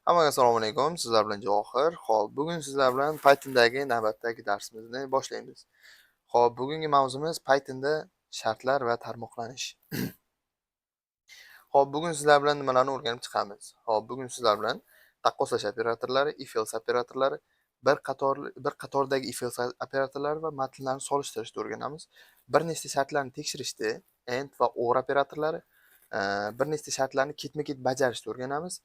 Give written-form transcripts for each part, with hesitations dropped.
Hammaga assalomu alaykum. Sizlar bilan Johir. Xo'p, bugun sizlar bilan Pythondagi navbatdagi darsimizni boshlaymiz. Xo'p, bugungi mavzumiz Pythonda shartlar va tarmoqlanish. Xo'p, bugun sizlar bilan nimalarni o'rganib chiqamiz? Xo'p, bugun sizlar bilan taqqoslash operatorlari, if-else operatorlari, bir qatordagi if-else operatorlari va matnlarni solishtirishni o'rganamiz. Bir nechta shartlarni tekshirishda and va or operatorlari, bir nechta shartlarni ketma-ket bajarishni o'rganamiz.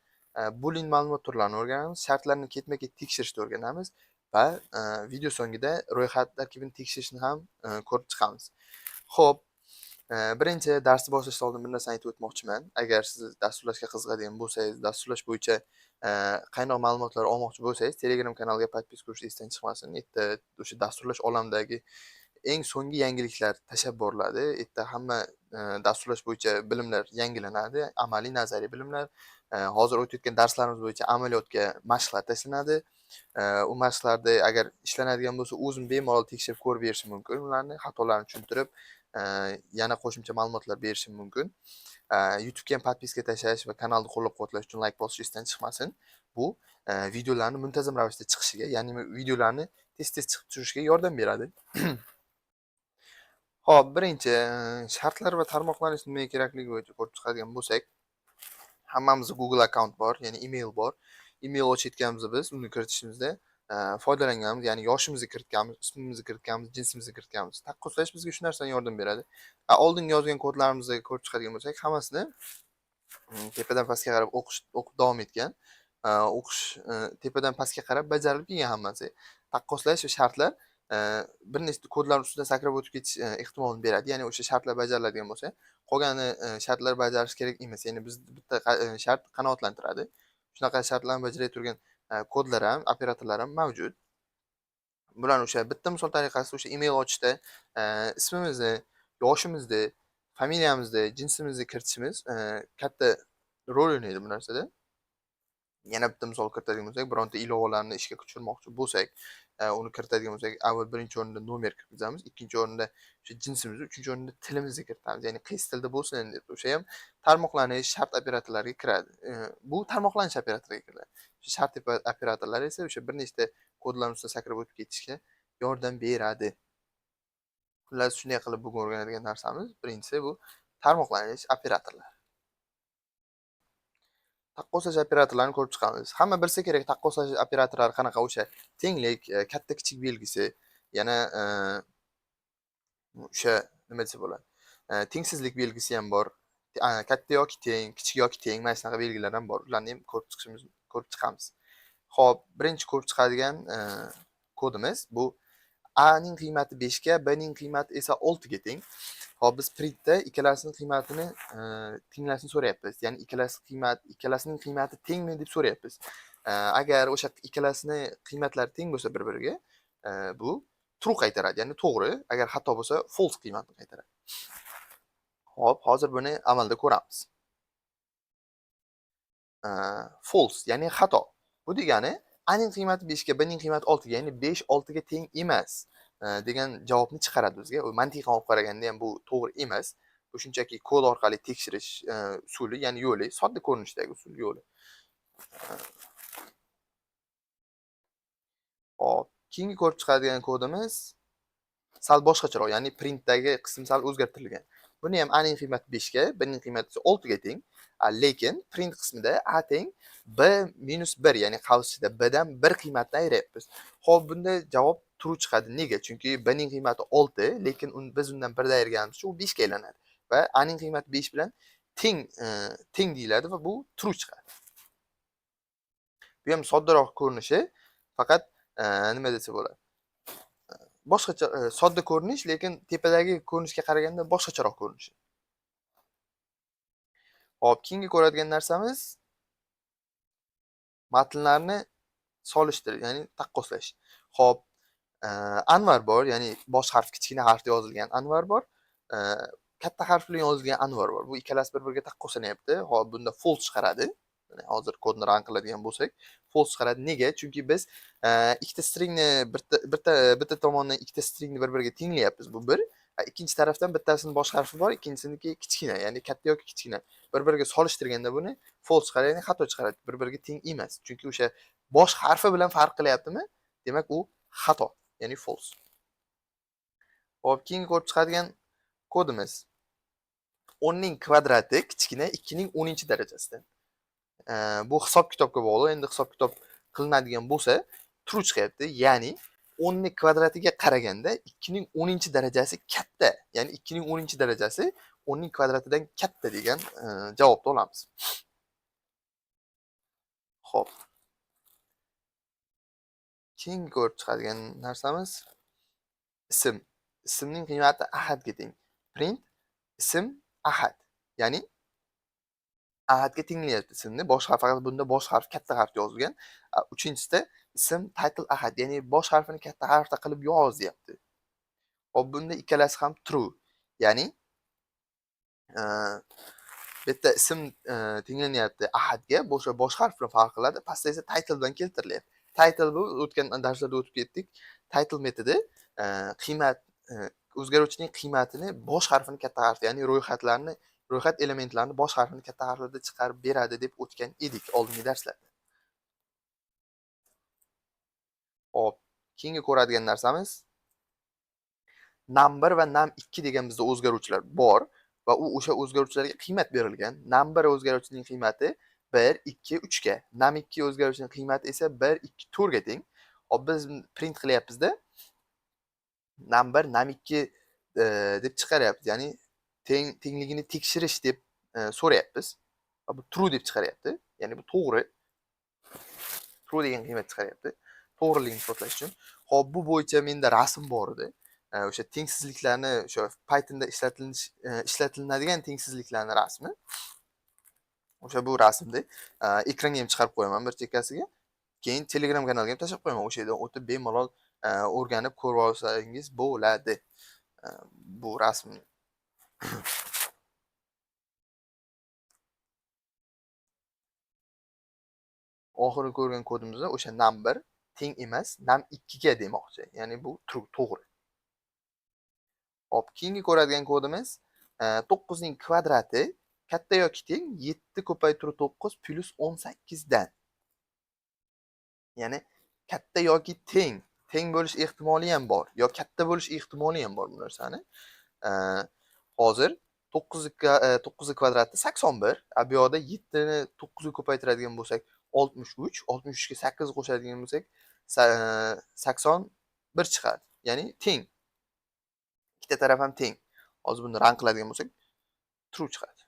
Boolean ma'lumot turlarini o'rganamiz, shartlarni ketma-ket tekshirishni o'rganamiz va video so'ngida ro'yxat tarkibini tekshirishni ham ko'rib chiqamiz. Xo'p, birinchi darsni boshlashdan oldin bir narsani aytib o'tmoqchiman. Agar siz dasturlashga qiziqadigan bo'lsangiz, dasturlash bo'yicha qaynoq ma'lumotlar olmoqchi bo'lsangiz, Telegram kanaliga podpiska qilishni esdan chiqmasin. Yerda o'sha dasturlash olamidagi eng so'nggi yangiliklar tashab boriladi. Yerda hamma dasturlash bo'yicha bilimlar yangilanadi. Amaliy, nazariy bilimlar, hozir o'tayotgan darslarimiz bo'yicha amaliyotga mashqlar tashlanadi. U mashqlarda agar ishlanadigan bo'lsa, o'zim bemalol tekshirib ko'rib berishim mumkin. Ularni xatolarni tushuntirib, yana qo'shimcha ma'lumotlar berishim mumkin. YouTube'ga ham podpiska tashlash va kanalni qo'llab-quvvatlash uchun like bosish esdan chiqmasin. Bu videolarni muntazam ravishda chiqishiga, ya'ni videolarni tez-tez chiqib turishiga yordam beradi. Xo'p, birinchi shartlar va tarmoqlanish nimaga kerakligi bo'yicha ko'rib chiqadigan bo'lsak, hammamizda Google account bor, ya'ni email bor. Email ochayotganimizda biz uni kiritishimizda foydalanganmiz, ya'ni yoshimizni kiritganmiz, ismimizni kiritganmiz, jinsimizni kiritganmiz. Taqqoslash bizga shu narsadan yordam beradi. Oldingi yozgan kodlarimizni ko'rib chiqadigan bo'lsak, hammasini tepadan pastga qarab o'qib davom etgan. O'qish tepadan pastga qarab bajarilib kelgan hammasi. Taqqoslash va shartlar bir nechta kodlar ustidan sakrab o'tib ketish ehtimolini beradi. Ya'ni o'sha shartlar bajariladigan bo'lsa, qolgani shartlar bajarish kerak emas. Ya'ni bizni bitta shart qanoatlantiradi. Shunaqa shartlarni bajaray turgan kodlar ham, operatorlar ham mavjud. Bularni o'sha bitta misol tariqasida o'sha email ochishda ismimizni, yoshimizni, familiyamizni, jinsimizni kiritishimiz katta rol o'ynaydi bu narsada. Yana bitta misol kiritadigan bo'lsak, bironta ilovalarni ishga tushirmoqchi bo'lsak, uni kiritadigan bo'lsak, avval birinchi o'rinda nomer kiritamiz, ikkinchi o'rinda o'sha jinsimizni, uchinchi o'rinda tilimizni kiritamiz. Ya'ni qaysi tilda bo'lsin deb, o'sha ham tarmoqlanish shart operatorlariga kiradi. Bu tarmoqlanish operatoriga kiradi. O'sha shart operatorlari esa o'sha bir nechta kodlarni ustidan sakrab o'tib ketishga yordam beradi. Xullas, shunday qilib bugun o'rganadigan narsamiz birinchisi bu tarmoqlanish operatorlari. Taqqoslash operatorlarini ko'rib chiqamiz. Hamma bilsa kerak, taqqoslash operatorlari qanaqa, o'sha tenglik, katta kichik belgisi, yana o'sha nima desa bo'ladi? Tengsizlik belgisi ham bor. Katta yoki teng, kichik yoki teng, mana shunaqa belgilar ham bor. Ularni ham ko'rib chiqamiz. Xo'p, birinchi ko'rib chiqadigan kodimiz bu A ning qiymati 5 ga, B ning qiymati esa 6 ga teng. Hop, biz printda ikkalasining qiymatini tenglashni so'rayapmiz. Ya'ni ikkalasining qiymati tengmi deb so'rayapmiz. Agar o'sha ikkalasini qiymatlari teng bo'lsa bir-biriga, bu true qaytaradi, ya'ni to'g'ri. Agar xato bo'lsa false qiymatni qaytaradi. Hop, hozir buni amalda ko'ramiz. False, ya'ni xato. Bu degani A ning qiymati 5 ga, B ning qiymati 6 ga, ya'ni 5 6 ga teng emas degan javobni chiqaradi bizga. U mantiqan olib qaraganda ham bu to'g'ri emas. Bu shunchaki kod orqali tekshirish usuli, ya'ni yo'li, sodda ko'rinishdagi usul yo'li. Hop, keyingi ko'rib chiqadigan kodimiz sal boshqacharoq, ya'ni printdagi qism sal o'zgartirilgan. Buni ham A ning qiymati 5 ga, B ning qiymati 6 ga teng. Lekin print qismida A teng B minus 1, ya'ni qavsida B dan 1 qiymatni ayirayapmiz. Xo'p, bunda javob true chiqadi. Nega? Chunki B ning qiymati 6, lekin biz undan 1 dan ayirganimiz uchun u 5 ga aylanadi. Va A ning qiymati 5 bilan teng deyiladi va bu true chiqadi. Bu ham soddaroq ko'rinishi, faqat nima desa bo'ladi? Boshqacha sodda ko'rinish, lekin tepadagi ko'rinishga qaraganda boshqacharoq ko'rinishi. Hop, keyingi ko'radigan narsamiz matnlarni solishtirish, ya'ni taqqoslash. Hop, Anvar bor, ya'ni bosh harf kichkina harfda yozilgan Anvar bor. Katta harf bilan yozilgan Anvar bor. Bu ikkalasi bir-biriga taqqoslanyapti. Hop, bunda false chiqaradi. Hozir kodni ran qiladigan bo'lsak, false chiqaradi. Nega? Chunki biz ikkita stringni bitta tomonidan ikkita stringni bir-biriga tenglayapmiz. Bu bir. Ikkinchi tarafdan bittasini bosh harfi bor, ikkinchisiniki kichkina, ya'ni katta yoki kichkina. Bir-biriga solishtirganda buni false chiqaradi, ya'ni xato chiqaradi. Bir-biriga teng emas. Chunki o'sha bosh harfi bilan farq qilyaptimi? Demak, u xato, ya'ni false. Xo'p, keyingi ko'rib chiqadigan kodimiz 10 ning kvadrati kichkina 2 ning 10 darajasidan. Bu hisob-kitobga bog'liq. Endi hisob-kitob qilinadigan bo'lsa, true chiqyapti. Ya'ni 10 ning kvadratiga qaraganda 2 ning 10 darajasi katta. Ya'ni 2 ning 10 darajasi 10 ning kvadratidan katta degan javobni olamiz. Xo'p. Keyingi ko'rib chiqadigan narsamiz ism. Ismning qiymati ahadga teng. Print ism ahad. Ya'ni ahadga tenglayapti ismni. Bosh harf, faqat bunda bosh harf katta harf yozilgan. Uchinchisida ism title ahad, ya'ni bosh harfini katta harfda qilib yoz deyapti. Hop, bunda ikkalasi ham true. Ya'ni bu yerda ism tenglanyapti ahadga, o'sha bosh harf bilan farq qiladi. Pastda esa title bilan keltirilyapti. Title bu o'tgan darslarda o'tib ketdik. Title metodi qiymat o'zgaruvchining qiymatini bosh harfini katta harfda, ya'ni ro'yxat elementlarini bosh harfini katta harflarda chiqarib beradi deb o'tgan edik oldingi darslarda. Hop, keyingi ko'radigan narsamiz num1 va num2 degan bizda o'zgaruvchilar bor va o'sha o'zgaruvchilarga qiymat berilgan. Num1 o'zgaruvchining qiymati 1, 2, 3 ga. Num2 o'zgaruvchining qiymati esa 1, 2, 4 ga teng. Hop, biz print qilyapmizda num1 num2 deb chiqaryapmiz. Ya'ni tengligini tekshirish deb so'rayapmiz. Va bu true deb chiqaryapti. Ya'ni bu to'g'ri. True degan qiymat chiqaryapti. To'g'riligini isbotlash uchun. Xo'p, bu bo'yicha menda rasm bor edi. O'sha tengsizliklarni, o'sha Pythonda ishlatilinadigan tengsizliklarni rasmi. O'sha bu rasmni ekranga ham chiqarib qo'yaman bir chekkasiga. Keyin Telegram kanaliga ham tashlab qo'yaman. O'sha yerdan o'tib bemalol o'rganib ko'rib olsangiz bo'ladi. Bu rasm. Oxirgi ko'rgan kodimizda o'sha num1 teng emas, num2 ga demoqchi. Ya'ni bu to'g'ri. Hop, keyingi ko'radigan kodimiz 9 ning kvadrati katta yoki teng 7 ko'paytirib 9 plus 18 dan. Ya'ni katta yoki teng bo'lish ehtimoli ham bor, yo katta bo'lish ehtimoli ham bor bu narsani. Hozir 9 kvadrati 81, bu yoqda 7 ni 9 ga ko'paytiradigan bo'lsak 63, 63 ga 8 qo'shadigan bo'lsak 81 chiqadi. Ya'ni teng. Ikkita taraf ham teng. Hozir buni run qiladigan bo'lsak true chiqadi.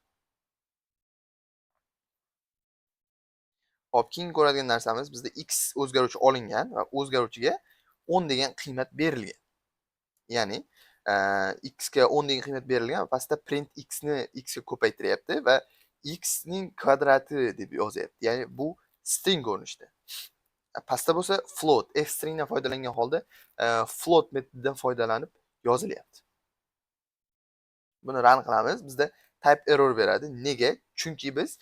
Hop, keyin ko'radigan narsamiz bizda x o'zgaruvchi olingan va o'zgaruvchiga 10 degan qiymat berilgan. Ya'ni x ga 10 degan qiymat berilgan va pastda print x ni x ga ko'paytiryapti va x ning kvadrati deb yozyapti. Ya'ni bu string ko'rinishda. Pastda bo'lsa float, f stringdan foydalangan holda float metodidan foydalanib yozilyapti. Buni run qilamiz. Bizda type error beradi. Nega? Chunki biz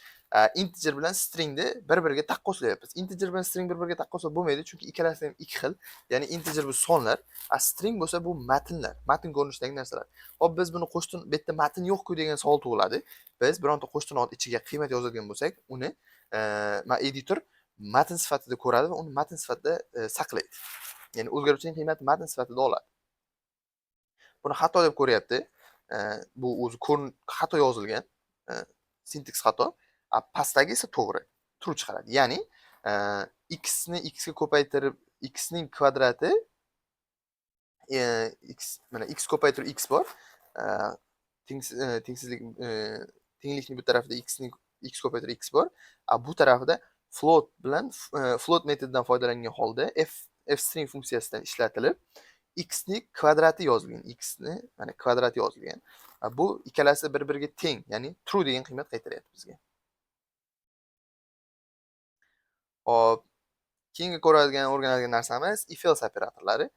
integer bilan stringni bir-biriga taqqoslayapmiz. Integer bilan string bir-biriga taqqoslab bo'lmaydi, chunki ikkalasi ham ikki xil. Ya'ni integer bu sonlar, string bo'lsa bu matnlar, matn ko'rinishidagi narsalar. Hop, biz buni qo'shtin, bu yerda matn yo'q-ku degan savol tug'iladi. Biz bironta qo'shtirnoq ichiga qiymat yozadigan bo'lsak, uni editor matn sifatida ko'radi va uni matn sifatida saqlaydi. Ya'ni o'zgaruvchining qiymati matn sifatida oladi. Buni xato deb ko'ryapti. Bu o'zi xato yozilgan. Sintaks xato. Pastdagi esa to'g'ri. True chiqaradi. Ya'ni x ni x ga ko'paytirib x ning kvadrati mana x ko'paytirib x bor. Tengsizlik tenglikning bu tarafida x ko'paytirib x bor. Bu tarafida float bilan float metodidan foydalangan holda f string funksiyasidan ishlatilib x ni kvadrati yozilgan. X ni mana kvadrati yozilgan. Bu ikkalasi bir-biriga teng, ya'ni true degan qiymat qaytaryapti bizga. Hop, keyingi o'rganadigan narsamiz if else operatorlari.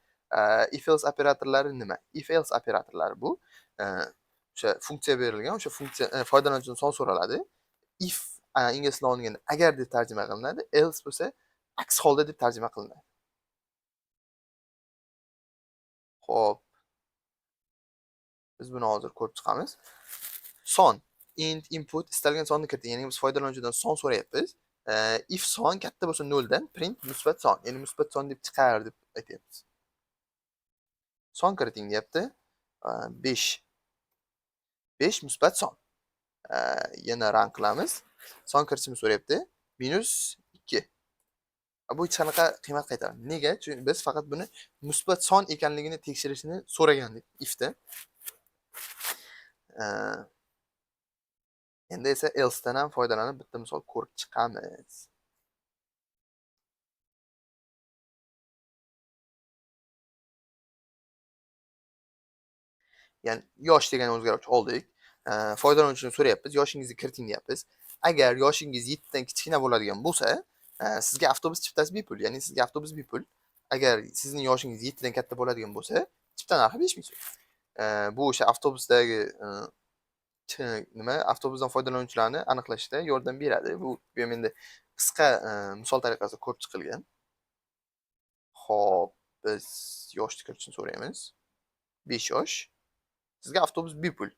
If else operatorlari nima? If else operatorlari bu o'sha funksiya berilgan, o'sha funksiya foydalanuvchidan son so'raladi. If ingliz tilida olinganda agar deb tarjima qilinadi, else bo'lsa aks holda deb tarjima qilinadi. Xo'p, Biz buni hozir ko'rib chiqamiz. Son int input istalgan sonni kiriting. Ya'ni biz foydalanuvchidan son so'rayapmiz. If son katta bo'lsa 0 dan print musbat son, ya'ni musbat son deb chiqar deb aytyapmiz. Son kiriting deyapti. 5. 5 musbat son. Yana run qilamiz. Son kiritishni so'rayapti. -2. Bu hech qanaqa qiymat qaytaradi. Nega? Chunki biz faqat buni musbat son ekanligini tekshirishni so'ragandik ifda. Endi esa else dan ham foydalanib bitta misol ko'rib chiqamiz. Ya'ni yosh degan o'zgaruvchi oldik. Foydalanuvchidan so'rayapmiz, yoshingizni kiriting deyapmiz. Agar yoshingiz 7 dan kichkina bo'ladigan bo'lsa, sizga avtobus chiptasi bepul, ya'ni sizga avtobus bepul. Agar sizning yoshingiz 7 dan katta bo'ladigan bo'lsa, chipta narxi 5000 so'm. Bu o'sha avtobusdagi avtobusdan foydalanuvchilarni aniqlashda yordam beradi. Bu ham endi qisqa misol tariqasida ko'rib chiqilgan. Xo'p, biz yoshni kiritishni so'raymiz. 5 yosh. Sizga avtobus bepul.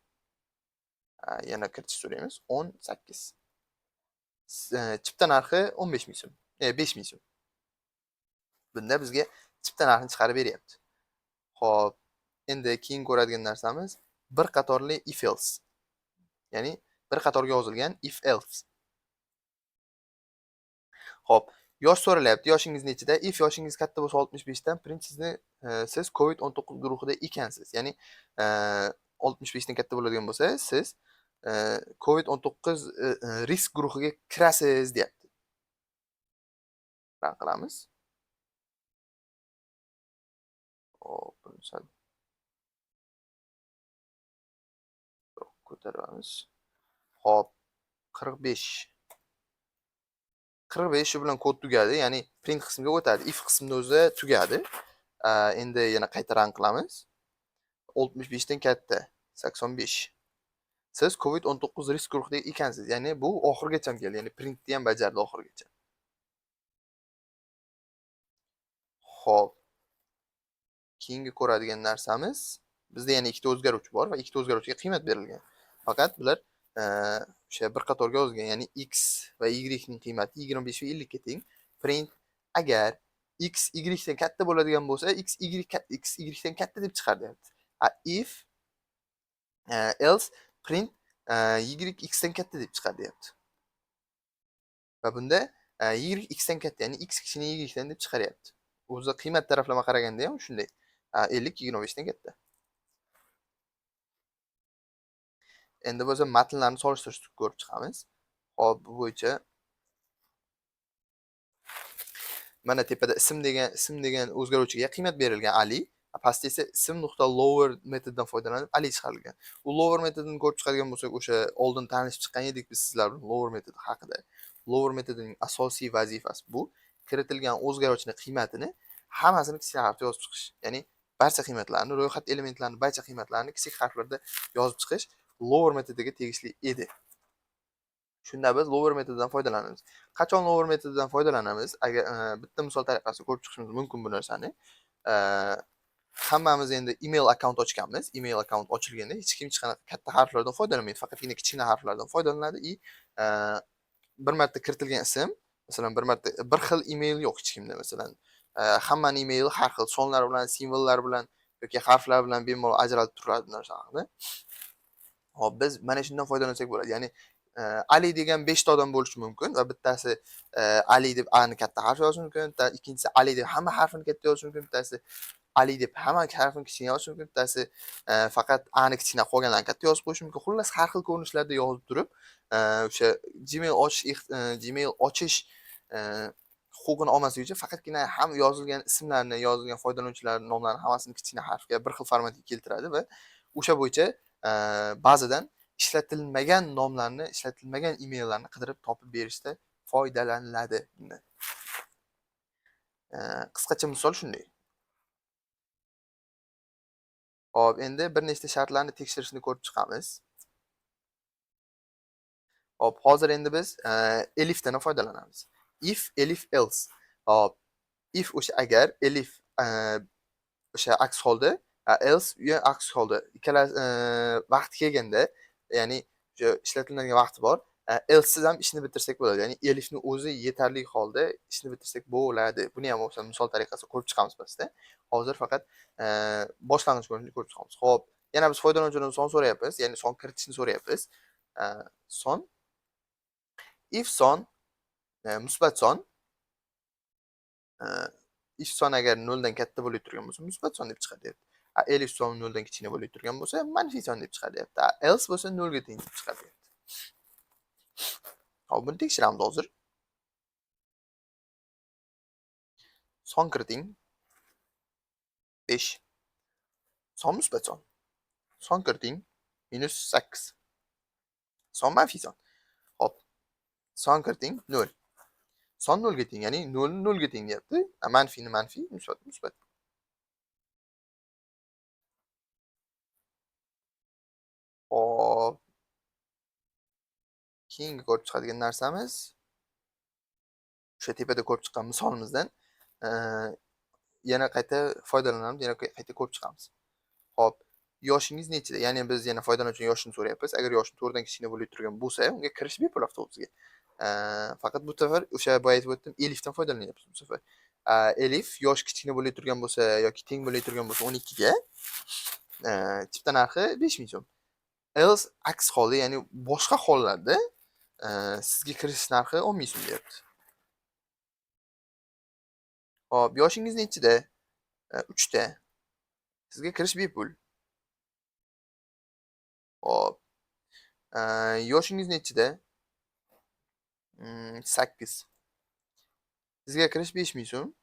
Yana kiritish so'raymiz. 18. Chipta narxi 15000 so'm. 5000 so'm. Bunda bizga chipta narxini chiqarib beryapti. Xo'p, endi keyin ko'radigan narsamiz bir qatorli if else. Ya'ni bir qatorga yozilgan if else. Xo'p, yosh so'ralyapti. Yoshingiz nechida? If yoshingiz katta bo'lsa 65 dan print siz COVID-19 guruhida ekansiz. Ya'ni 65 dan katta bo'ladigan bo'lsa, siz COVID-19 risk guruhiga kirasiz deyapti. Run qilamiz. Hop, sal ko'taramiz. Hop, 45. 45 shu bilan kod tugadi, ya'ni print qismiga o'tadi. If qismida o'zi tugadi. Endi yana qayta run qilamiz. 65 dan katta 85. Siz COVID-19 risk guruhida ekansiz. Ya'ni bu oxirigacha keldi. Ya'ni printni ham bajardi oxirigacha. Xo'p. Keyingi ko'radigan narsamiz bizda yana ikkita o'zgaruvchi bor va ikkita o'zgaruvchiga qiymat berilgan. Faqat bular o'sha bir qatorga yozilgan, ya'ni x va y ning qiymati 25 va 50 ga teng. Print agar x y dan katta bo'ladigan bo'lsa, x y dan katta deb chiqar deyapti. If else print y x dan katta deb chiqar deyapti. Va bunda y x dan katta, ya'ni x kichkina y dan deb chiqaryapti. O'zi qiymat taraflama qaraganda ham shunday. 50 25 dan katta. Endi bo'lsa matnlarni solishtirishni ko'rib chiqamiz. Hop, bu bo'yicha mana tepada ism degan o'zgaruvchiga qiymat berilgan Ali, pastda esa ism.lower metoddan foydalanib Ali chiqarilgan. Bu lower metodini ko'rib chiqadigan bo'lsak, o'sha oldin tanishib chiqqan edik biz sizlar bilan lower metod haqida. Lower metodining asosiy vazifasi bu kiritilgan o'zgaruvchining qiymatini hammasini kichik harfda yozib chiqish. Ya'ni barcha qiymatlarni, ro'yxat elementlarini, barcha qiymatlarni kichik harflarda yozib chiqish lower metodiga tegishli edi. Shunda biz lower metodidan foydalanamiz. Qachon lower metodidan foydalanamiz? Agar bitta misol tariqasida ko'rib chiqishimiz mumkin bu narsani. Hammamiz endi email account ochganmiz. Email account ochilganda hech kim hech qanaqa katta harflardan foydalanmaydi, faqatgina kichkina harflardan foydalanadi. Bir marta kiritilgan ism, masalan, bir xil email yo'q hech kimda, masalan, hammaning emaili har xil sonlar bilan, simvollar bilan yoki harflar bilan bemalol ajralib turadi bu narsani. Hop, biz mana shundan foydalansak bo'ladi. Ya'ni Ali degan 5 ta odam bo'lishi mumkin va bittasi Ali deb A ni katta harf yozishi mumkin, ikkinchisi Ali deb hamma harfini katta yozishi mumkin, bittasi Ali deb hamma harfini kichkina yozishi mumkin, bittasi faqat A ni kichkina qolganlarni katta yozib qo'yish mumkin. Xullas, har xil ko'rinishlarda yozib turib, o'sha Gmail ochish huquqini olmaslik uchun faqatgina ham yozilgan ismlarni, yozilgan foydalanuvchilar nomlarini hammasini kichkina harfga bir xil formatga keltiradi va o'sha bo'yicha ba'zidan ishlatilmagan nomlarni, ishlatilmagan emaillarni qidirib topib berishda foydalaniladi bundan. Qisqacha misol shunday. Hop, endi bir nechta shartlarni tekshirishni ko'rib chiqamiz. Hop, hozir endi biz elifdan foydalanamiz. If, elif, else. Hop, if o'sha agar, elif o'sha aks holda Else aks holda ikkala vaqti kelganda, ya'ni o'sha ishlatiladigan vaqti bor. Else'siz ham ishni bitirsak bo'ladi. Ya'ni elifni o'zi yetarli holda ishni bitirsak bo'ladi. Buni ham o'sha misol tariqasida ko'rib chiqamiz bizda. Hozir faqat boshlang'ich ko'rinishda ko'rib chiqamiz. Xo'p, yana biz foydalanuvchidan son so'rayapmiz, ya'ni son kiritishni so'rayapmiz. Son if son musbat son if son agar 0 dan katta bo'lib turgan bo'lsa, musbat son deb chiqadi deyapti. Elif son 0 dan kichkina bo'lib turgan bo'lsa, manfiy son deb chiqadi deyapti. Else bo'lsa 0 ga teng deb chiqadi deyapti. Hop, buni tekshiramiz hozir. Son kiriting. 5. Son musbat son. Son kiriting. -8. Son manfiy son. Hop. Son kiriting 0. Son 0 ga teng, ya'ni 0 0 ga teng deyapti. Manfiyni manfiy, musbatni musbat. Hop. Keyingi ko'rib chiqadigan narsamiz o'sha tepada ko'rib chiqqan misolimizdan yana qayta foydalanamiz, yana qayta ko'rib chiqamiz. Hop, yoshingiz nechida? Ya'ni biz yana foydalanuvchining yoshini so'rayapmiz. Agar yoshi 4 dan kichkina bo'lib turgan bo'lsa, unga kirish bepul avtobusga. Faqat bu safar o'sha boya aytib o'tdim, elifdan foydalanyapmiz bu safar. Elif yosh kichkina bo'lib turgan bo'lsa yoki teng bo'lib turgan bo'lsa 12 ga chipta narxi 5000 so'm. Else aks holda, ya'ni boshqa hollarda sizga kirish narxi 10000 so'm deyapti. Hop, yoshingiz nechida? 3 ta. Sizga kirish bepul. Hop. Yoshingiz nechida? 8. Sizga kirish 5000 so'm.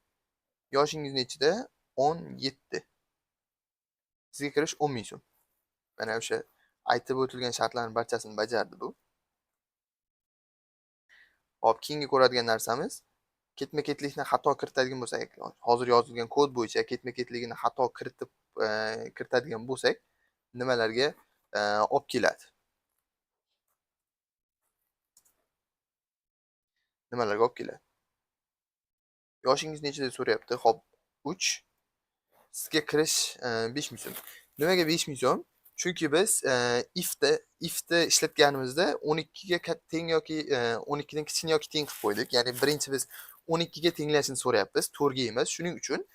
Yoshingiz nechida? 17. Sizga kirish 10000 so'm. Mana o'sha aytib o'tilgan shartlarning barchasini bajardi bu. Hop, keyingi ko'radigan narsamiz ketma-ketlikni xato kiritadigan bo'lsak, hozir yozilgan kod bo'yicha ketma-ketligini xato kiritadigan bo'lsak, nimalarga olib keladi? Nimalarga olib keladi? Yoshingiz nechida so'rayapti? Hop, 3. Sizga kirish 5000 so'm. Nimaga 5000 so'm? Chunki biz ifni ishlatganimizda 12 ga teng yoki 12 dan kichkina yoki teng qilib qo'ydik. Ya'ni birinchi biz 12 ga tenglashini so'rayapmiz, 4 ga emas. Shuning uchun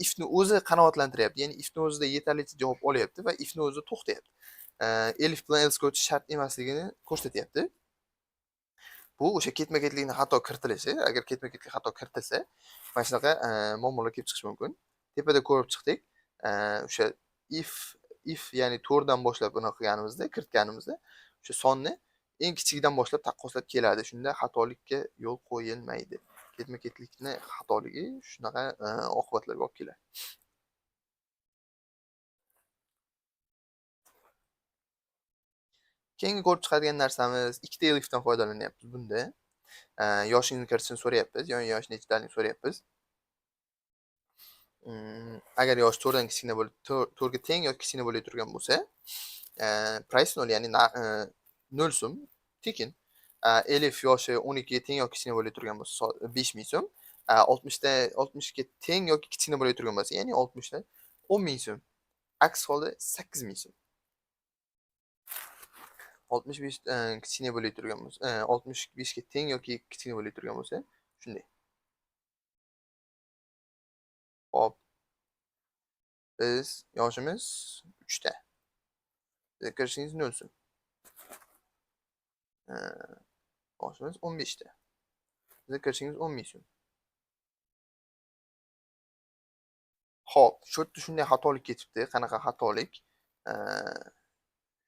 ifni o'zi qanoatlantiryapti. Ya'ni ifni o'zida yetarlicha javob olyapti va ifni o'zi to'xtayapti. Elif bilan else o'tish shart emasligini ko'rsatyapti. Bu o'sha ketma-ketlikni xato kiritilishi, agar ketma-ketlik xato kiritilsa, mana shunaqa muammolar kelib chiqishi mumkin. Tepada ko'rib chiqdik. O'sha if ya'ni 4 dan boshlab buni qilganimizda, kiritganimizda o'sha sonni eng kichigidan boshlab taqqoslab keladi. Shunda xatolikka yo'l qo'yilmaydi. Ketma-ketlikni xatoligi shunaqa oqibatlarga olib keladi. Keyingi ko'rib chiqadigan narsamiz ikkita elifdan foydalanyapmiz bunda. Yoshingni kiritishni so'rayapmiz, ya'ni yosh nechidaligini so'rayapmiz. Agar yosh 4 dan kichkina bo'lib 4 ga teng yoki kichkina bo'lib turgan bo'lsa, price 0, ya'ni 0 so'm tekin. Elif yoshi 12 ga teng yoki kichkina bo'lib turgan bo'lsa 5000 so'm. 60 ga teng yoki kichkina bo'lib turgan bo'lsa, ya'ni 60 dan 10000 so'm. Aks holda 8000 so'm. 65 kichkina bo'lib turgan bo'lsa, 65 ga teng yoki kichkina bo'lib turgan bo'lsa, shunday. Hop. Biz yoshimiz 3 ta. Sizga kirishingiz 0 so'm. Yoshimiz 15 ta. Sizga kirishingiz 10000 so'm. Hop, shu yerda shunday xatolik ketibdi. Qanaqa xatolik?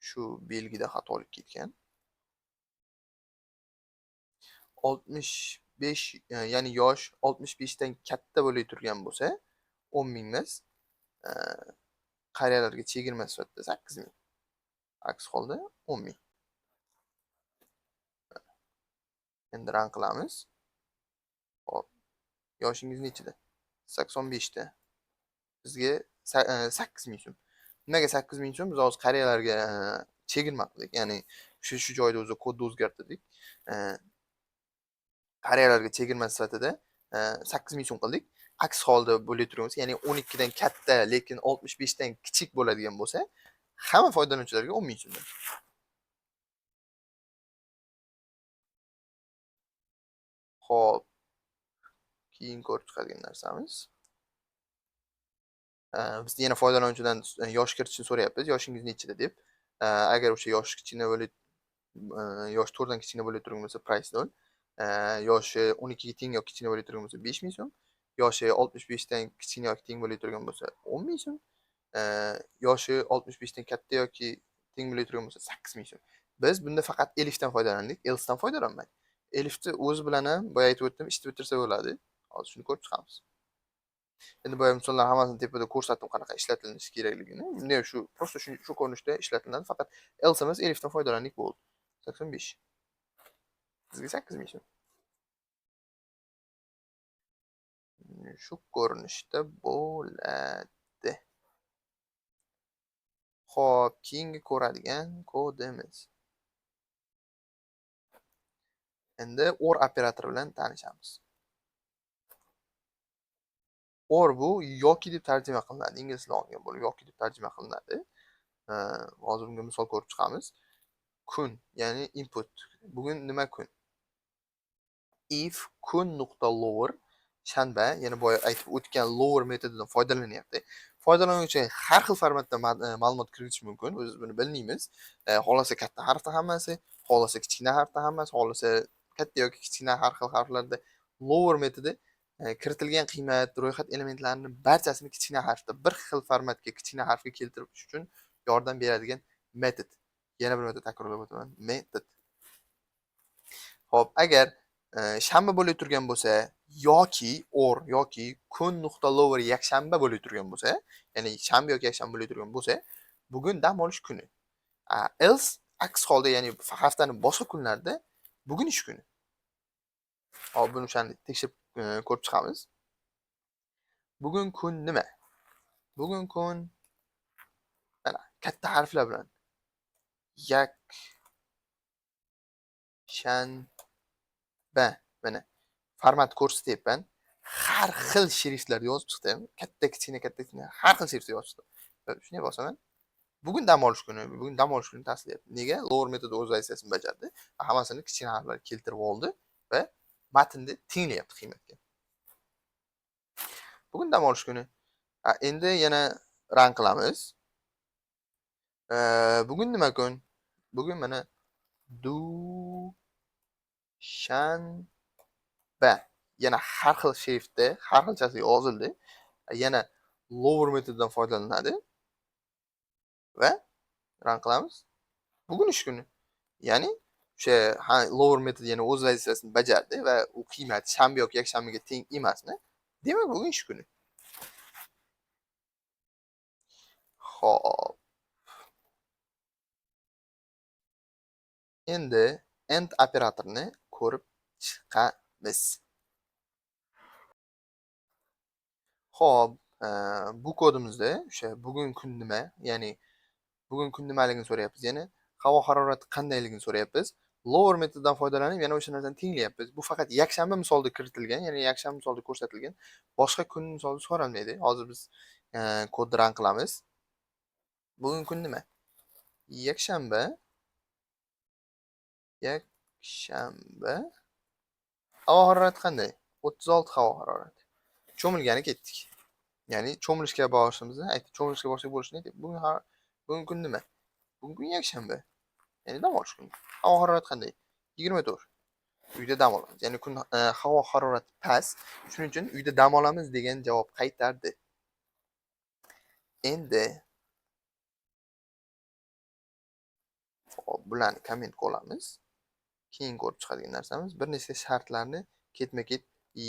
Shu belgida xatolik ketgan. 65 ya'ni yosh 65 dan katta bo'lib turgan bo'lsa 10000 emas, qariyalarga chegirma sifatida 8000. Aks holda 10000. Endi ran qilamiz. Hop. Yoshingiz nechida? 85 ta. Bizga 8000 so'm. Nimaga 8000 so'm? Biz hozir qariyalarga chegirma qildik. Ya'ni shu joyda o'zi kodni o'zgartirdik. Qariyalarga chegirma sifatida 8000 so'm qildik. aks holda bo'lib turgan ya'ni 12 dan katta, lekin 65 dan kichik bo'ladigan bo'lsa, hamma foydalanuvchilarga 10 ming so'mdan. Xo'p, keyin ko'rib chiqadigan narsamiz. Biz yana foydalanuvchidan yosh kiritishni so'rayapmiz. Yoshingiz nechida deb. Agar o'sha yosh kichkina bo'lib yoshi 4 dan kichkina bo'lib turgan bo'lsa price 0. Yoshi 12 ga teng yoki kichkina bo'lib turgan bo'lsa 5 ming so'm. Yoshi 65 dan kichkina yoki teng bo'lib turgan bo'lsa 10 ming so'm. Yoshi 65 dan katta yoki teng bo'lib turgan bo'lsa 8 ming so'm. Biz bunda faqat elifdan foydalandik, else dan foydalanmadik. Elifni o'zi bilan ham boya aytib o'tdim, ishni bitirsa bo'ladi. Hozir shuni ko'rib chiqamiz. Endi boya misollar hammasini tepada ko'rsatdim qanaqa ishlatilishi kerakligini. Bunda shu prosta shu ko'rinishda ishlatiladi. Faqat else emas, elifdan foydalandik bo'ldi. 85. Sizga 8 ming so'm. Shu ko'rinishda bo'ladi. Xo'p, keyingi ko'radigan kodimiz. Endi or operatori bilan tanishamiz. Or bu yoki deb tarjima qilinadi. Ingliz tilida olgan bo'lib yoki deb tarjima qilinadi. Hozir bunga misol ko'rib chiqamiz. Kun, ya'ni input. Bugun nima kun? If kun.lower shanba, yana boya aytib o'tgan lower metodidan foydalanyapti. Foydalanuvchi har xil formatda ma'lumot kiritish mumkin. O'zingiz buni bilmaymiz. Xohlasa katta harfda hammasi, xohlasa kichkina harfda hammasi, xohlasa katta yoki kichkina har xil harflarda lower metodi kiritilgan qiymat, ro'yxat elementlarini barchasini kichkina harfda bir xil formatga kichkina harfga keltirish uchun yordam beradigan metod. Yana bir marta takrorlab o'taman. Metod. Xo'p, agar shanba bo'lib turgan bo'lsa yoki or yoki kun.lower yakshanba bo'lib turgan bo'lsa, ya'ni shanba yoki yakshanba bo'lib turgan bo'lsa, bugun dam olish kuni. Else aks holda, ya'ni haftaning boshqa kunlarida bugun ish kuni. Hop, buni o'shani tekshirib ko'rib chiqamiz. Bugun kun nima? Bugun kun mana katta harflar bilan yakshanba, mana format ko'rsatyapman. Har xil shriftlarda yozib chiqdim. Katta kichkina har xil shriftda yozib chiqdim. Shunday bosaman. Bugun dam olish kuni, bugun dam olish kuni taslayapti. Nega? Lower metodi o'z vazifasini bajardi. Hammasini kichkina harflarga keltirib oldi va matnni tenglayapti qiymatga. Bugun dam olish kuni. Endi yana run qilamiz. Bugun nima kun? Bugun mana dushanba. Yana har xil shriftda, har xilchasi yozildi. Yana lower metodidan foydalanadi va run qilamiz. Bugun ish kuni. Ya'ni o'sha lower metod yana o'z vazifasini bajardi va u qiymat shanba yoki yakshanbaga teng emasmi? Demak, bugun ish kuni. Xo'p. Endi end operatorini ko'rib chiqamiz. Xo'p, bu kodimizda o'sha bugun kun nima, ya'ni bugun kun nimaligini so'rayapmiz. Ya'ni havo harorati qandayligini so'rayapmiz. Lower metoddan foydalanib yana o'sha narsani tenglayapmiz. Bu faqat yakshanba misolida kiritilgan, ya'ni yakshanba misolida ko'rsatilgan. Boshqa kun misolida so'ralmaydi. Hozir biz kodni run qilamiz. Bugun kun nima? Yakshanba. Havo harorati qanday? 36 havo harorati. Cho'milgani ketdik. Ya'ni cho'milishga borishimizni aytdik. Cho'milishga borsak bo'lishini aytdik. Bugun kun nima? Bugun kun yakshanba. Ya'ni dam olish kuni. Havo harorati qanday? 24. Uyda dam olamiz. Ya'ni kun havo harorati past. Shuning uchun uyda dam olamiz degan javob qaytardi. Endi bularni komment qilamiz. Keyin ko'rib chiqadigan narsamiz bir nechta shartlarni ketma-ket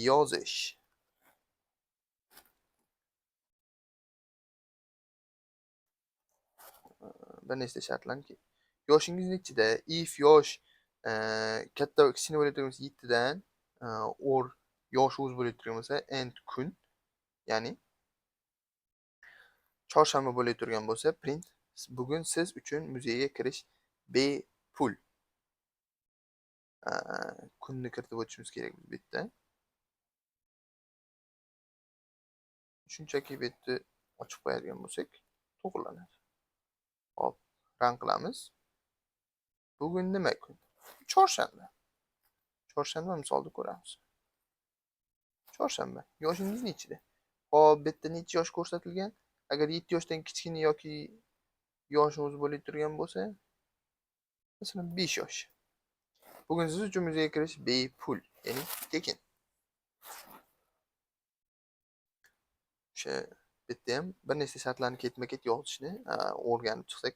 yozish. Bir nechta shartlarni yoshingiz nechida? If yosh katta kichkina bo'lib turgan bo'lsa 7 dan or yosh o'z bo'lib turgan bo'lsa and kun, ya'ni chorshanba bo'lib turgan bo'lsa print bugun siz uchun muzeyga kirish bepul. Kunni kiritib o'tishimiz kerak bu yerda. shunchaki bu yerda ochib qo'yadigan bo'lsak, to'g'rilanadi. Hop, run qilamiz. Bugun nima kun? Chorshanba. Chorshanba misolda ko'ramiz. Chorshanba. Yoshingiz nechida? Hop, bu yerda necha yosh ko'rsatilgan? Agar 7 yoshdan kichkina yoki yoshi o'zi bo'lib turgan bo'lsa, masalan 5 yosh. Bugun siz uchun muzeyga kirish bepul, ya'ni tekin. O'sha bitta ham bir nechta shartlarni ketma-ket yozishni o'rganib chiqsak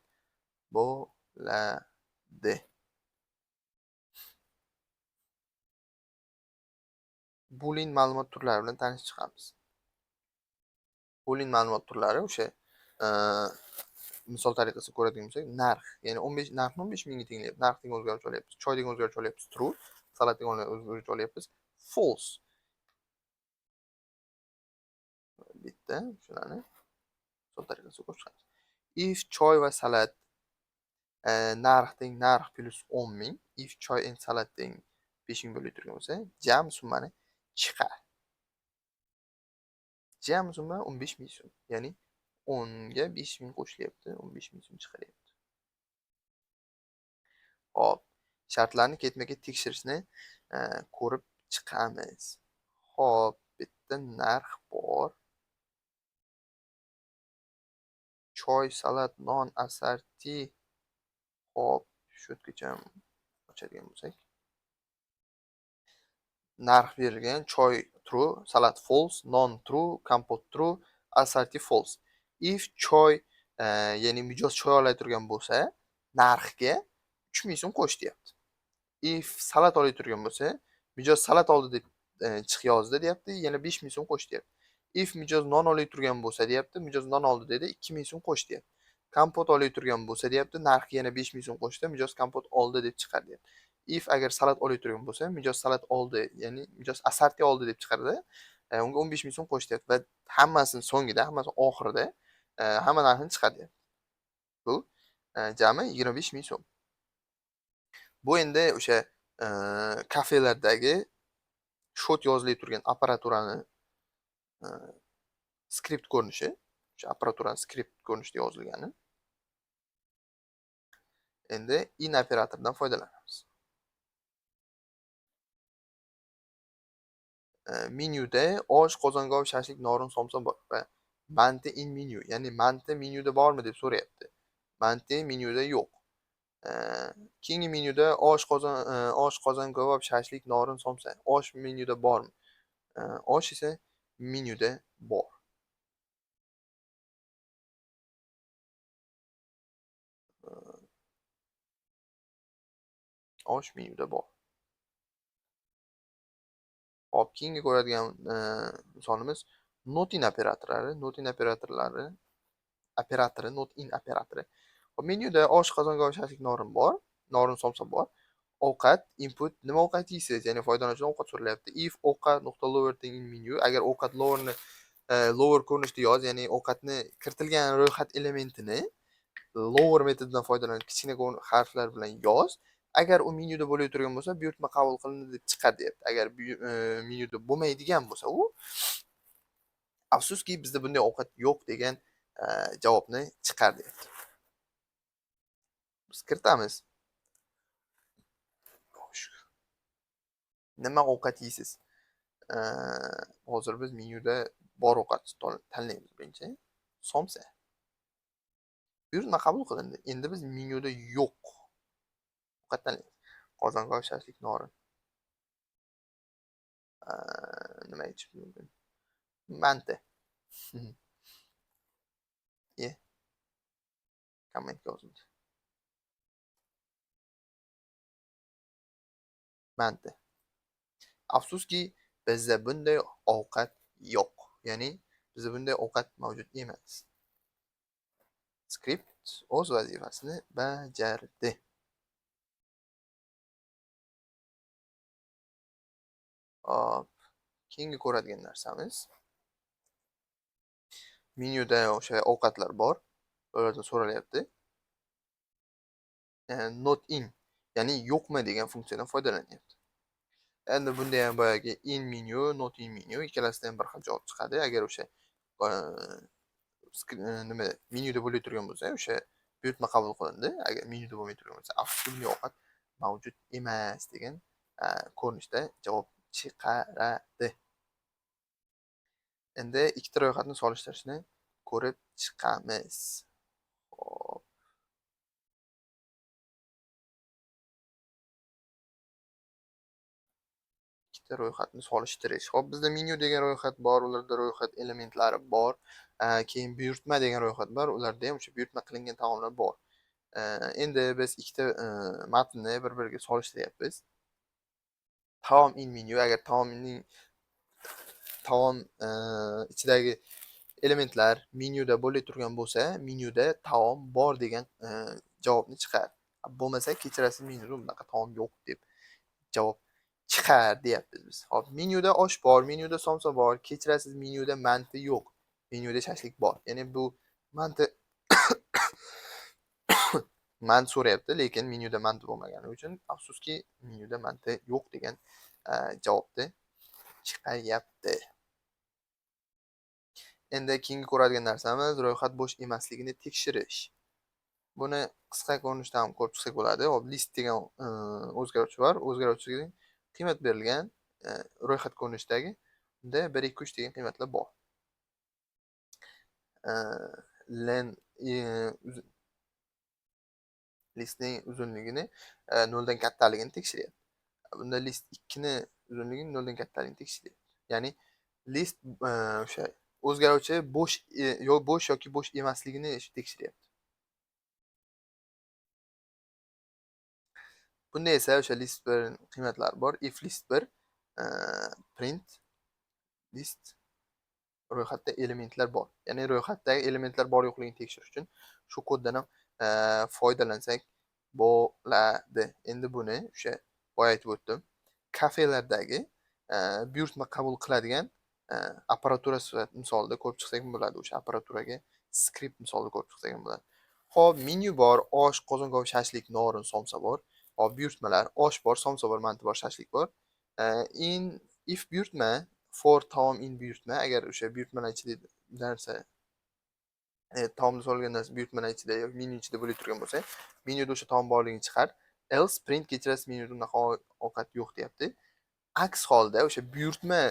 bo'ladi. Boolean ma'lumot turlari bilan tanishib chiqamiz. Boolean ma'lumot turlari o'sha misol tariqasida ko'radigan bo'lsak, narx, ya'ni 15 narxni 15 mingga tenglayapmiz. Narx degan o'zgaruvchi olyapmiz. Choy degan o'zgaruvchi olyapmiz. True. Salat degan o'zgaruvchi olyapmiz. False. Bitta shularni misol tariqasida ko'rib chiqamiz. If choy va salat narx teng narx plus 10 ming, if choy and salat teng 5 ming bo'lib turgan bo'lsa, jam summani chiqar. Jam summa 15 ming so'm. Ya'ni 10 ga 5 ming qo'shilyapti, 15 ming so'm chiqaryapti. Hop, shartlarni ketma-ket tekshirishni ko'rib chiqamiz. Hop, bitta narx bor. Choy, salat, non, assorti. Hop, shu yergacha ochadigan bo'lsak. Narx berilgan, choy true, salat false, non true, kompot true, assorti false. If choy, ya'ni mijoz choy olay turgan bo'lsa, narxga 3000 so'm qo'sh deyapti. If salat olay turgan bo'lsa, mijoz salat oldi deb chiq yozdi deyapti, yana 5000 so'm qo'sh deyapti. If mijoz non olay turgan bo'lsa deyapti, mijoz non oldi dedi, 2000 so'm qo'sh deyapti. Kompot olay turgan bo'lsa deyapti, narxga yana 5000 so'm qo'shdi, mijoz kompot oldi deb chiqar deyapti. If agar salat olay turgan bo'lsa, mijoz salat oldi, ya'ni mijoz assorti oldi deb chiqardi, unga 15 ming so'm qo'sh deyapti va hammasini so'ngida, hammasi oxirida hamma narxini chiqadi. Bu jami 25 ming so'm. Bu endi o'sha kafelardagi shot yozilib turgan apparaturani skript ko'rinishi, o'sha apparaturani skript ko'rinishida yozilgani. Endi in operatordan foydalanamiz. Menyuda osh, qozongo'v, shashlik, norin, somsa bor va manti in menu, ya'ni manti menyuda bormi deb so'rayapti. Manti menyuda yo'q. Keyingi menyuda osh, qozon, kabob, shashlik, norin, somsa. Osh menyuda bormi? Osh esa menyuda bor. Osh menyuda bor. Hop, keyingi ko'radigan misolimiz not in operatorlari, not in operatorlari, not in operatori. Menyuda osh, qozongo'v, shashlik, norin bor, norin, somsa bor. Ovqat input, nima ovqat yeysiz? Ya'ni foydalanuvchidan ovqat so'ralyapti. If ovqat.lower teng in menu, agar ovqat lowerni lower ko'rinishda yoz, ya'ni ovqatni kiritilgan ro'yxat elementini lower metodidan foydalanib kichkina harflar bilan yoz. Agar u menyuda bo'lib turgan bo'lsa, buyurtma qabul qilindi deb chiqar deyapti. Agar menyuda bo'lmaydigan bo'lsa, u afsuski bizda bunday ovqat yo'q degan javobni chiqar deyapti. Biz kiritamiz. Nima ovqat yeysiz? Hozir biz menyuda bor ovqat tanlaymiz birinchi. Somsa. Buyurtma qabul qilindi. Endi biz menyuda yo'q ovqat tanlaymiz. Qozongo'v, shashlik, norin. Nima ichish mumkin? Manti. Ye. Kommentga yozildi. Manti. Afsuski, bizda bunday ovqat yo'q. Ya'ni bizda bunday ovqat mavjud emas. Skript o'z vazifasini bajardi. Hop, keyingi ko'radigan narsamiz menyuda o'sha ovqatlar bor. Ulardan so'ralyapti. Not in, ya'ni yo'qmi degan funksiyadan foydalanyapti. Endi bunda ham boyagi in menu, not in menu ikkalasida ham bir xil javob chiqadi. Agar o'sha nima menyuda bo'lib turgan bo'lsa, o'sha buyurtma qabul qilindi. Agar menyuda bo'lmay turgan bo'lsa, afsuski bunday ovqat mavjud emas degan ko'rinishda javob chiqaradi. Endi ikkita ro'yxatni solishtirishni ko'rib chiqamiz. Hop. Ikkita ro'yxatni solishtirish. Hop, bizda menyu degan ro'yxat bor, ularda ro'yxat elementlari bor. Keyin buyurtma degan ro'yxat bor, ularda ham o'sha buyurtma qilingan taomlar bor. Endi biz ikkita matnni bir-biriga solishtiryapmiz. Taom in menyu, agar taom ichidagi elementlar menyuda bo'lib turgan bo'lsa, menyuda taom bor degan javobni chiqar. Bo'lmasa, kechirasiz, menyuda bunaqa taom yo'q deb javob chiqar deyapmiz biz. Hop, menyuda osh bor, menyuda somsa bor, kechirasiz, menyuda manti yo'q, menyuda shashlik bor. Ya'ni bu manti manti so'rayapti, lekin menyuda manti bo'lmagani uchun afsuski menyuda manti yo'q degan javobni chiqaryapti. Endi keyingi ko'radigan narsamiz ro'yxat bo'sh emasligini tekshirish. Buni qisqa ko'rinishda ham ko'rib chiqsak bo'ladi. Hop, list degan o'zgaruvchi bor. O'zgaruvchiga qiymat berilgan ro'yxat ko'rinishidagi unda 1, 2, 3 degan qiymatlar bor. Len listning uzunligini 0 dan kattaligini tekshiryapti. Bunda list 2 ni uzunligini 0 dan kattaligini tekshiryapti. Ya'ni list o'sha o'zgaruvchi bo'sh yoki bo'sh emasligini tekshiryapti. Bunda esa o'sha list 1 qiymatlari bor. If list 1 print list ro'yxatda elementlar bor. Ya'ni ro'yxatdagi elementlar bor yo'qligini tekshirish uchun shu koddan ham foydalansak bo'ladi. Endi buni o'sha boya aytib o'tdim. Kafelardagi buyurtma qabul qiladigan apparatura misolida ko'rib chiqsak bo'ladi. O'sha apparaturaga skript misolida ko'rib chiqsak ham bo'ladi. Xo'p, menyu bor, osh, qozongo'y, shashlik, norin, somsa bor. Hop, buyurtmalar, osh bor, somsa bor, manti bor, shashlik bor. If buyurtma for taom in buyurtma, agar o'sha buyurtmalar ichida narsa taomda so'ralgan narsa buyurtmalar ichida yoki menyu ichida bo'lib turgan bo'lsa, menyuda o'sha taom borligini chiqar. Else print kechirasiz, menyuda unaqa ovqat yo'q deyapti. Aks holda o'sha buyurtma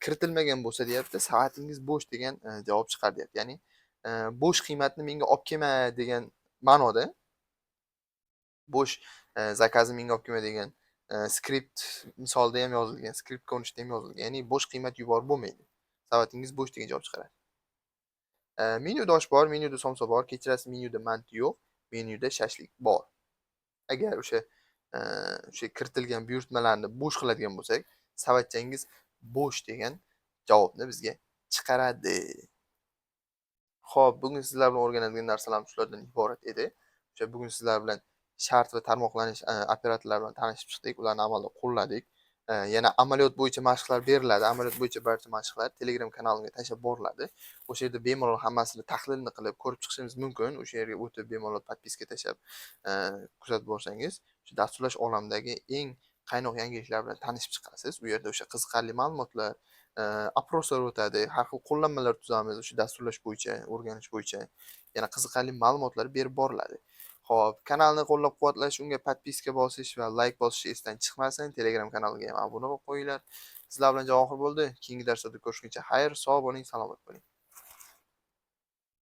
kiritilmagan bo'lsa deyapti, soatingiz bo'sh degan javob chiqar deyapti. Ya'ni bo'sh qiymatni menga olib kelma degan ma'noda bo'sh zakazni menga olib kelma degan skript misolida ham yozilgan, skript ko'rinishida ham yozilgan. Ya'ni bo'sh qiymat yuborib bo'lmaydi. Savatingiz bo'sh degan javob chiqaradi. Menyuda osh bor, menyuda somsa bor, kechirasiz, menyuda manti yo'q, menyuda shashlik bor. Agar o'sha kiritilgan buyurtmalarni bo'sh qiladigan bo'lsak, savatchangiz bo'sh degan javobni bizga chiqaradi. Xo'p, bugun sizlar bilan o'rganadigan narsalarimiz shulardan iborat edi. O'sha bugun sizlar bilan shart va tarmoqlanish operatorlari bilan tanishib chiqdik, ularni amalda qo'lladik. Yana amaliyot bo'yicha mashqlar beriladi. Amaliyot bo'yicha barcha mashqlar Telegram kanalimga tashlab boriladi. O'sha yerda bemalol hammasini tahlilni qilib ko'rib chiqishingiz mumkin. O'sha yerga o'tib bemalol podpiska tashlab kuzatib borsangiz, o'sha dasturlash olamidagi eng qaynoq yangiliklar bilan tanishib chiqasiz. U yerda o'sha qiziqarli ma'lumotlar, aproslar o'tadi, har xil qo'llanmalar tuzamiz o'sha dasturlash bo'yicha, o'rganish bo'yicha. Yana qiziqarli ma'lumotlar berib boriladi. Xo'p, kanalni qo'llab-quvvatlash, unga podpiska bosish va layk bosish esdan chiqmasin. Telegram kanaliga ham obuna bo'lib qo'yinglar. Sizlar bilan Javohir bo'ldi. Keyingi darslarda ko'rishguncha xayr, sog' bo'ling, salomat bo'ling.